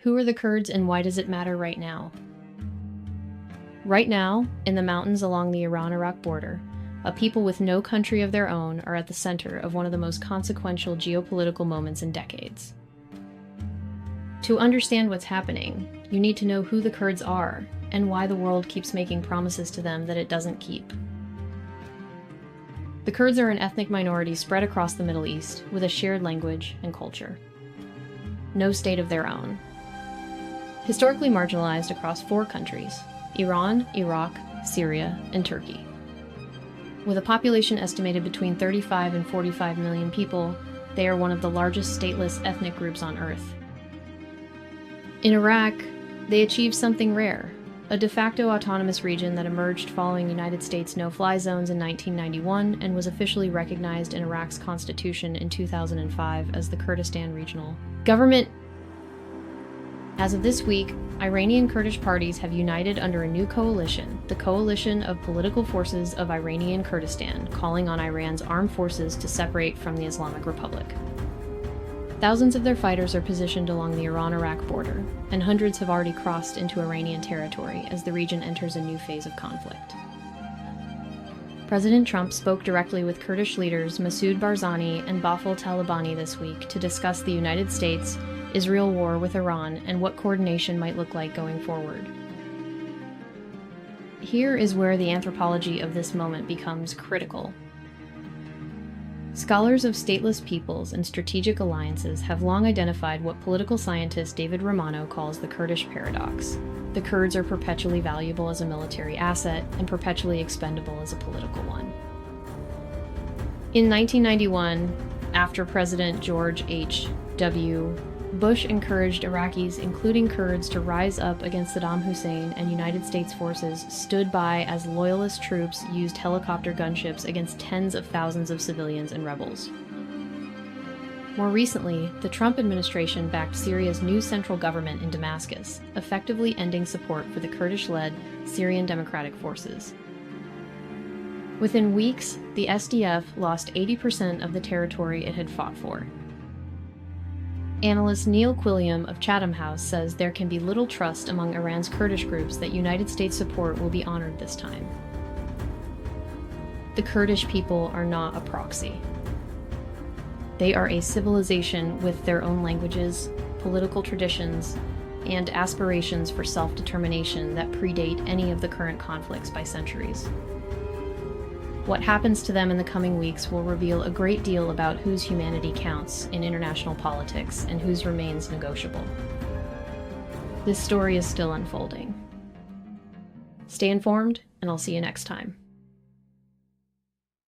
Who are the Kurds and why does it matter right now? Right now, in the mountains along the Iran-Iraq border, a people with no country of their own are at the center of one of the most consequential geopolitical moments in decades. To understand what's happening, you need to know who the Kurds are and why the world keeps making promises to them that it doesn't keep. The Kurds are an ethnic minority spread across the Middle East with a shared language and culture. No state of their own. Historically marginalized across 4 countries: Iran, Iraq, Syria, and Turkey. With a population estimated between 35 and 45 million people, they are one of the largest stateless ethnic groups on Earth. In Iraq, they achieved something rare, a de facto autonomous region that emerged following United States no-fly zones in 1991 and was officially recognized in Iraq's constitution in 2005 as the Kurdistan Regional Government. As of this week, Iranian Kurdish parties have united under a new coalition, the Coalition of Political Forces of Iranian Kurdistan, calling on Iran's armed forces to separate from the Islamic Republic. Thousands of their fighters are positioned along the Iran-Iraq border, and hundreds have already crossed into Iranian territory as the region enters a new phase of conflict. President Trump spoke directly with Kurdish leaders Masoud Barzani and Bafel Talabani this week to discuss the United States-Israel war with Iran and what coordination might look like going forward. Here is where the anthropology of this moment becomes critical. Scholars of stateless peoples and strategic alliances have long identified what political scientist David Romano calls the Kurdish paradox. The Kurds are perpetually valuable as a military asset and perpetually expendable as a political one. In 1991, after President George H.W. Bush encouraged Iraqis, including Kurds, to rise up against Saddam Hussein, and United States forces stood by as loyalist troops used helicopter gunships against tens of thousands of civilians and rebels. More recently, the Trump administration backed Syria's new central government in Damascus, effectively ending support for the Kurdish-led Syrian Democratic Forces. Within weeks, the SDF lost 80% of the territory it had fought for. Analyst Neil Quilliam of Chatham House says there can be little trust among Iran's Kurdish groups that United States support will be honored this time. The Kurdish people are not a proxy. They are a civilization with their own languages, political traditions, and aspirations for self-determination that predate any of the current conflicts by centuries. What happens to them in the coming weeks will reveal a great deal about whose humanity counts in international politics and whose remains negotiable. This story is still unfolding. Stay informed, and I'll see you next time.